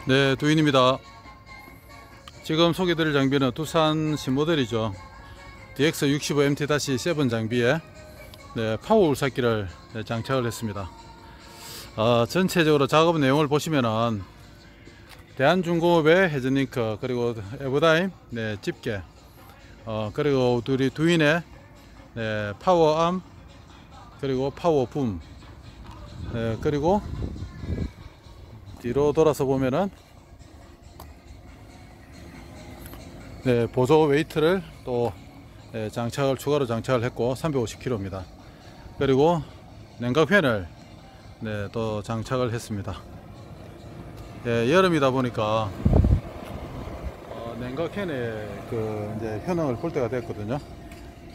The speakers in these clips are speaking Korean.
네, 두인입니다. 지금 소개드릴 장비는 두산 신모델이죠. DX65MT-7 장비에 파워 울삭기를 장착을 했습니다. 전체적으로 작업 내용을 보시면은 대한중공업의 헤즈링크, 그리고 에버다임 집게, 그리고 두인의 파워암, 그리고 파워붐, 그리고 뒤로 돌아서 보면은 보조 웨이트를 또 추가로 장착을 했고 350kg입니다. 그리고 냉각팬을 또 장착을 했습니다. 여름이다 보니까 냉각팬에 이제 효능을 볼 때가 됐거든요.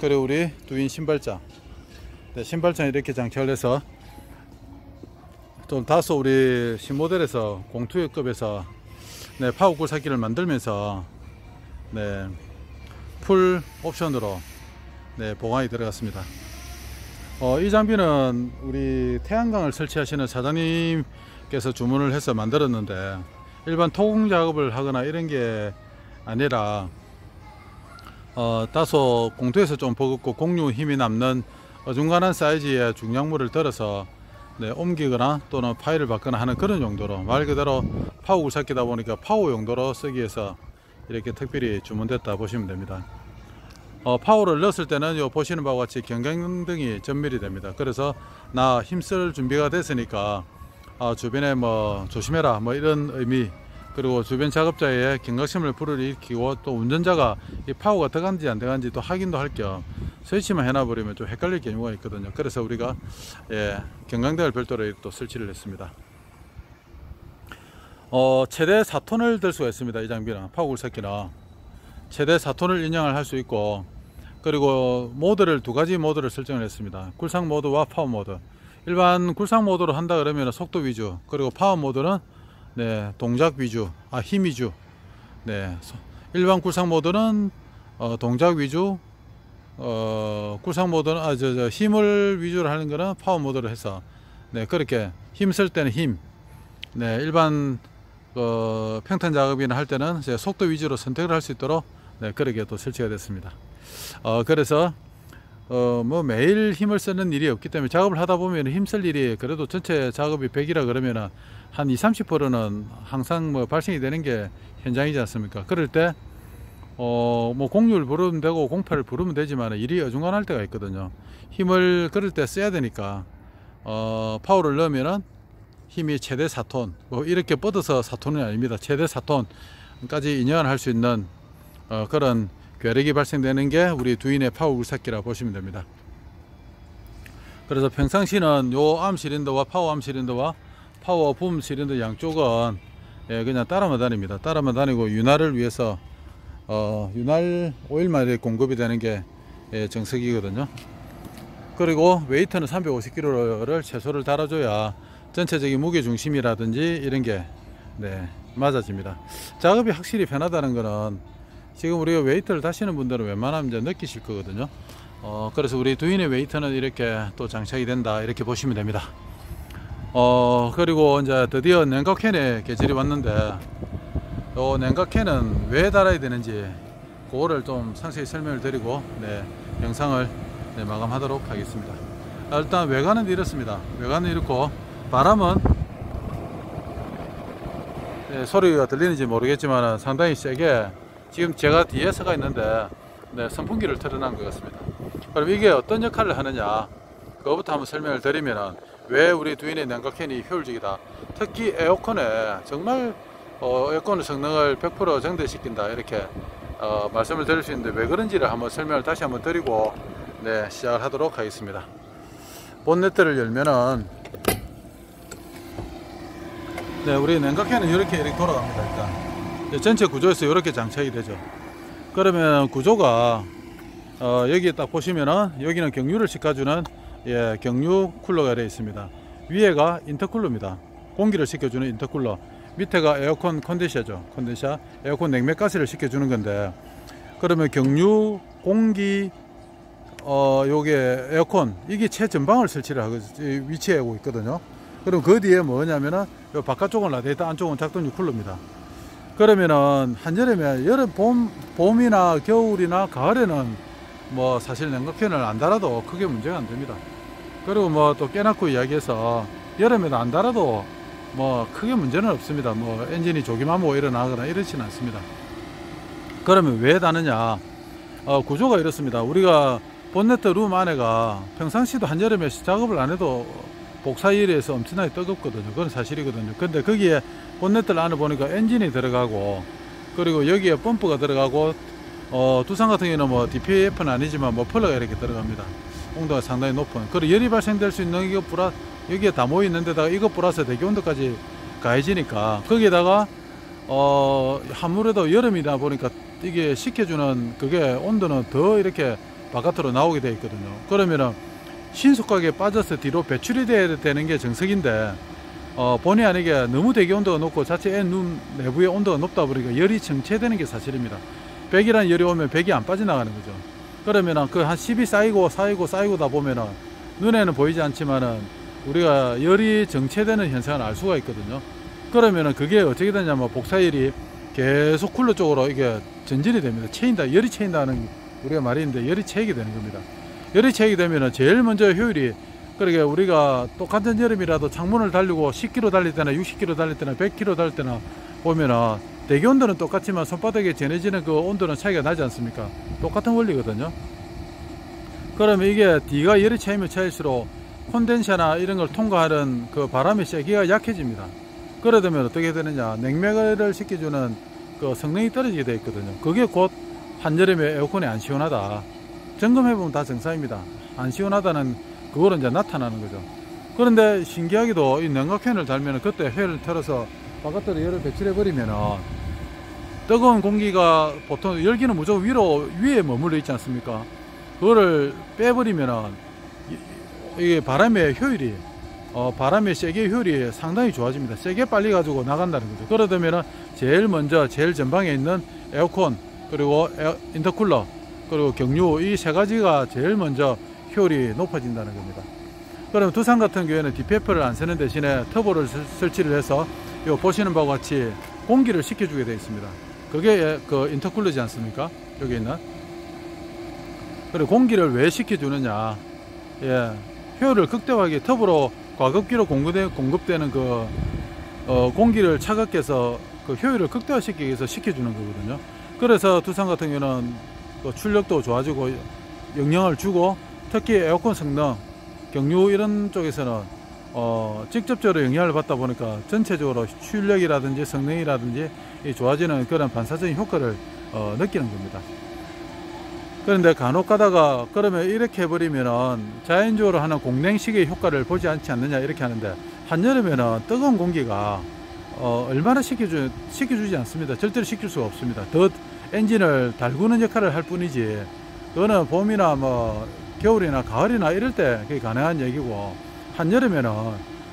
그리고 우리 두인 신발장, 신발장 이렇게 장착을 해서 좀 다소 우리 신모델에서 공투역급에서 파워 굴삭기를 만들면서 풀 옵션으로 보강이 들어갔습니다. 이 장비는 우리 태양광을 설치하시는 사장님께서 주문을 해서 만들었는데, 일반 토공 작업을 하거나 이런 게 아니라 다소 공투에서 좀 버겁고 공유 힘이 남는 어중간한 사이즈의 중량물을 들어서 옮기거나 또는 파일을 받거나 하는 그런 용도로, 말 그대로 파워 굴삭기다 보니까 파워 용도로 쓰기 위해서 이렇게 특별히 주문됐다 보시면 됩니다. 파워를 넣었을 때는 요 보시는 바와 같이 경광등이 전멸이 됩니다. 그래서 나 힘쓸 준비가 됐으니까 주변에 뭐 조심해라 뭐 이런 의미, 그리고 주변 작업자의 경각심을 불러일으키고, 또 운전자가 이 파워가 들어간지 안 들어간지 또 확인도 할 겸 스위치만 해놔버리면 좀 헷갈릴 경우가 있거든요. 그래서 우리가 경광등을 별도로 또 설치를 했습니다. 최대 4톤을 들 수가 있습니다. 이 장비는, 파워 굴삭기는 최대 4톤을 인양을 할 수 있고, 그리고 모드를 두 가지 모드를 설정을 했습니다. 굴삭 모드와 파워 모드. 일반 굴삭 모드로 한다 그러면 속도 위주, 그리고 파워 모드는 동작 위주, 힘 위주. 일반 굴삭 모드는 동작 위주, 굴삭 모드는 힘을 위주로 하는 거는 파워 모드로 해서 그렇게 힘쓸 때는 힘, 일반 평탄 작업이나 할 때는 이제 속도 위주로 선택을 할 수 있도록 그렇게 또 설치가 됐습니다. 그래서 뭐 매일 힘을 쓰는 일이 없기 때문에, 작업을 하다 보면 힘쓸 일이 그래도 전체 작업이 100이라 그러면은 한 20-30%는 항상 뭐 발생이 되는 게 현장이지 않습니까? 그럴 때 뭐 공유를 부르면 되고 공패를 부르면 되지만 일이 어중간할 때가 있거든요. 힘을 그럴 때 써야 되니까 파워를 넣으면은 힘이 최대 4톤, 뭐 이렇게 뻗어서 4톤이 아닙니다. 최대 4톤까지 인양을 할 수 있는 그런 괴력이 발생되는 게 우리 두인의 파워 굴삭기라 보시면 됩니다. 그래서 평상시는 요 암 실린더와 파워 암 실린더와 파워 붐 실린더 양쪽은 그냥 따라만 다닙니다. 따라만 다니고 윤활을 위해서 윤활 오일만 이렇게 공급이 되는 게 정석이거든요. 그리고 웨이트는 350kg를 최소를 달아줘야 전체적인 무게 중심이라든지 이런 게 맞아집니다. 작업이 확실히 편하다는 거는 지금 우리가 웨이트를 다시는 분들은 웬만하면 이제 느끼실 거거든요. 그래서 우리 두인의 웨이트는 이렇게 또 장착이 된다, 이렇게 보시면 됩니다. 그리고 이제 드디어 냉각캔의 계절이 왔는데, 요 냉각캔은 왜 달아야 되는지 그거를 좀 상세히 설명을 드리고 영상을 마감하도록 하겠습니다. 일단 외관은 이렇습니다. 외관은 이렇고, 바람은 소리가 들리는지 모르겠지만 상당히 세게, 지금 제가 뒤에서가 있는데 선풍기를 틀어놓은 것 같습니다. 그럼 이게 어떤 역할을 하느냐, 그거부터 한번 설명을 드리면, 왜 우리 두인의 냉각캔이 효율적이다, 특히 에어컨에 정말 에어컨의 성능을 100% 증대시킨다, 이렇게 말씀을 드릴 수 있는데, 왜 그런지를 한번 설명을 다시 한번 드리고 시작을 하도록 하겠습니다. 본네트를 열면은 우리 냉각캔은 이렇게 돌아갑니다. 일단 전체 구조에서 이렇게 장착이 되죠. 그러면 구조가 여기에 딱 보시면은, 여기는 경유를 식혀주는 경유 쿨러가 되어 있습니다. 위에가 인터쿨러입니다. 공기를 식혀주는 인터쿨러, 밑에가 에어컨 컨덴서죠. 컨덴서, 에어컨 냉매가스를 식혀주는 건데, 그러면 경유 공기 요게 에어컨, 이게 최전방을 설치를 하고 위치하고 있거든요. 그럼 그 뒤에 뭐냐면은 요 바깥쪽은 라디에이터, 안쪽은 작동용 쿨러입니다. 그러면은 한여름에 봄이나 겨울이나 가을에는 뭐 사실 냉각팬을 안 달아도 크게 문제가 안 됩니다. 그리고 뭐 또 깨놓고 이야기해서 여름에도 안 달아도 뭐 크게 문제는 없습니다. 뭐 엔진이 조기마모 일어나거나 이러지는 않습니다. 그러면 왜 다느냐? 구조가 이렇습니다. 우리가 본네트 룸 안에가 평상시도 한여름에 작업을 안 해도 복사일에서 엄청나게 뜨겁거든요. 그건 사실이거든요. 근데 거기에 본네트를 안에 보니까 엔진이 들어가고, 그리고 여기에 펌프가 들어가고, 두산 같은 경우는 뭐 DPF는 아니지만 머플러가 이렇게 들어갑니다. 온도가 상당히 높은. 그리고 열이 발생될 수 있는 이거 여기에 다 모여 있는 데다가 이것 플러스 대기 온도까지 가해지니까, 거기에다가 아무래도 여름이다 보니까 이게 식혀주는 그게 온도는 더 이렇게 바깥으로 나오게 되어 있거든요. 그러면은 신속하게 빠져서 뒤로 배출이 돼야 되는 게 정석인데, 본의 아니게 너무 대기 온도가 높고 자체 룸 내부의 온도가 높다 보니까 열이 정체되는 게 사실입니다. 100이라는 열이 오면 100이 안 빠져나가는 거죠. 그러면은 그 한 10이 쌓이고다 보면은 눈에는 보이지 않지만은 우리가 열이 정체되는 현상을 알 수가 있거든요. 그러면은 그게 어떻게 되냐면 복사열이 계속 쿨러 쪽으로 이게 전진이 됩니다. 열이 채인다는 우리가 말이 있는데 열이 채이게 되는 겁니다. 열이 채이게 되면은 제일 먼저 효율이, 그러니까 우리가 똑같은 여름이라도 창문을 달리고 10km 달릴 때나 60km 달릴 때나 100km 달릴 때나 보면은 대기 온도는 똑같지만 손바닥에 전해지는 그 온도는 차이가 나지 않습니까? 똑같은 원리거든요. 그러면 이게 D가 열이 차이면 차일수록 콘덴서나 이런 걸 통과하는 그 바람의 세기가 약해집니다. 그러다 보면 어떻게 되느냐, 냉매를 시켜주는 그 성능이 떨어지게 되어 있거든요. 그게 곧 한여름에 에어컨이 안 시원하다, 점검해보면 다 정상입니다. 안 시원하다는 그거는 이제 나타나는 거죠. 그런데 신기하게도 이 냉각팬을 달면 그때 회를 틀어서 바깥으로 열을 배출해버리면은 뜨거운 공기가 보통 열기는 무조건 위에 머물러 있지 않습니까? 그거를 빼버리면은 이게 바람의 효율이, 바람의 세게 효율이 상당히 좋아집니다. 세게 빨리 가지고 나간다는 거죠. 그러다면은 제일 전방에 있는 에어컨, 그리고 인터쿨러, 그리고 경유, 이 세 가지가 제일 먼저 효율이 높아진다는 겁니다. 그럼 두산 같은 경우에는 DPF를 안 쓰는 대신에 터보를 설치를 해서 요 보시는 바와 같이 공기를 식혀주게 되어 있습니다. 그게 그 인터쿨러지 않습니까? 여기 있는. 그리고 공기를 왜 식혀주느냐? 효율을 극대화하게 터보로 과급기로 공급되는 그 공기를 차갑게 해서 그 효율을 극대화시키기 위해서 식혀주는 거거든요. 그래서 두산 같은 경우는 그 출력도 좋아지고 영향을 주고, 특히 에어컨 성능, 경유 이런 쪽에서는 직접적으로 영향을 받다 보니까 전체적으로 출력이라든지 성능이라든지 좋아지는 그런 반사적인 효과를 느끼는 겁니다. 그런데 간혹 가다가 그러면 이렇게 해버리면은 자연적으로 하는 공냉식의 효과를 보지 않지 않느냐 이렇게 하는데, 한여름에는 뜨거운 공기가 얼마나 식혀주지 않습니다. 절대로 식힐 수가 없습니다. 더 엔진을 달구는 역할을 할 뿐이지, 그거는 봄이나 뭐 겨울이나 가을이나 이럴 때 그게 가능한 얘기고, 한여름에는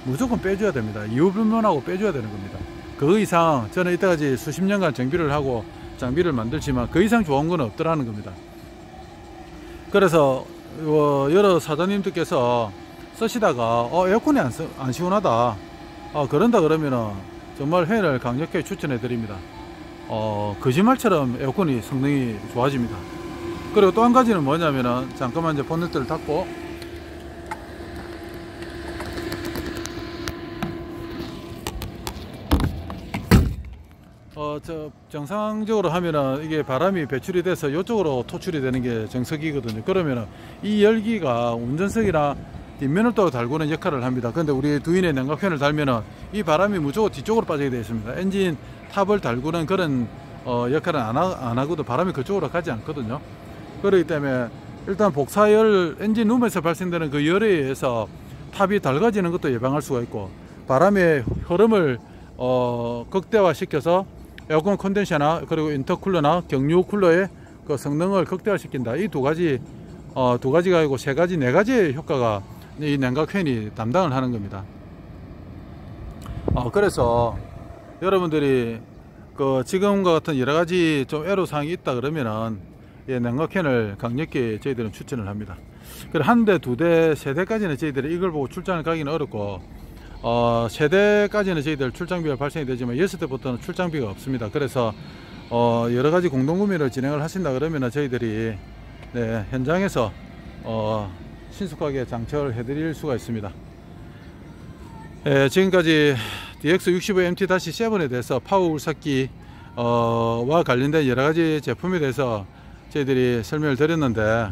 무조건 빼줘야 됩니다. 이유불문하고 빼줘야 되는 겁니다. 그 이상, 저는 이때까지 수십 년간 정비를 하고 장비를 만들지만 그 이상 좋은 건 없더라는 겁니다. 그래서 여러 사장님들께서 쓰시다가 에어컨이 안 시원하다 그런다 그러면은 정말 회를 강력하게 추천해 드립니다. 거짓말처럼 에어컨이 성능이 좋아집니다. 그리고 또 한 가지는 뭐냐면은, 잠깐만 이제 본네트를 닫고, 정상적으로 하면은 이게 바람이 배출이 돼서 이쪽으로 토출이 되는 게 정석이거든요. 그러면은 이 열기가 운전석이나 뒷면을 또 달구는 역할을 합니다. 근데 우리 두인의 냉각팬을 달면은 이 바람이 무조건 뒤쪽으로 빠지게 되어 있습니다. 엔진 탑을 달구는 그런 역할은 안 하고도 바람이 그쪽으로 가지 않거든요. 그렇기 때문에 일단 복사열, 엔진 룸에서 발생되는 그 열에 의해서 탑이 닳아지는 것도 예방할 수가 있고, 바람의 흐름을 극대화시켜서 에어컨 컨덴서나 그리고 인터쿨러나 경유 쿨러의 그 성능을 극대화시킨다. 이 두 가지가 아니고 세 가지, 네 가지의 효과가 이 냉각팬이 담당을 하는 겁니다. 그래서 여러분들이 그 지금과 같은 여러 가지 좀 애로사항이 있다 그러면은 냉각팬을 강력히 저희들은 추천을 합니다. 그래 한 대, 두 대, 세 대까지는 저희들이 이걸 보고 출장을 가기는 어렵고, 세대까지는 저희들 출장비가 발생이 되지만 6대부터는 출장비가 없습니다. 그래서 여러가지 공동구매를 진행을 하신다 그러면 저희들이 네, 현장에서 신속하게 장착을 해드릴 수가 있습니다. 지금까지 DX65MT-7에 대해서 파워 울삭기 와 관련된 여러가지 제품에 대해서 저희들이 설명을 드렸는데,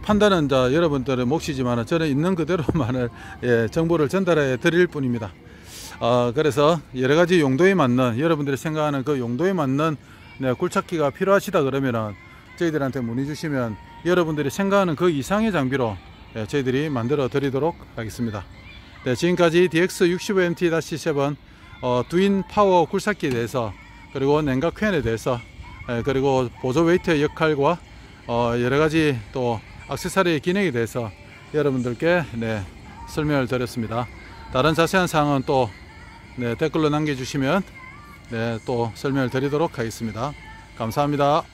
판단은 여러분들의 몫이지만 저는 있는 그대로만을 정보를 전달해 드릴 뿐입니다. 그래서 여러가지 용도에 맞는, 여러분들이 생각하는 그 용도에 맞는 굴착기가 필요하시다 그러면은 저희들한테 문의 주시면 여러분들이 생각하는 그 이상의 장비로 저희들이 만들어 드리도록 하겠습니다. 네, 지금까지 DX65MT-7 두인 파워 굴삭기에 대해서, 그리고 냉각 팬에 대해서, 그리고 보조 웨이트의 역할과 여러가지 또 액세서리 기능에 대해서 여러분들께 설명을 드렸습니다. 다른 자세한 사항은 또 댓글로 남겨주시면 또 설명을 드리도록 하겠습니다. 감사합니다.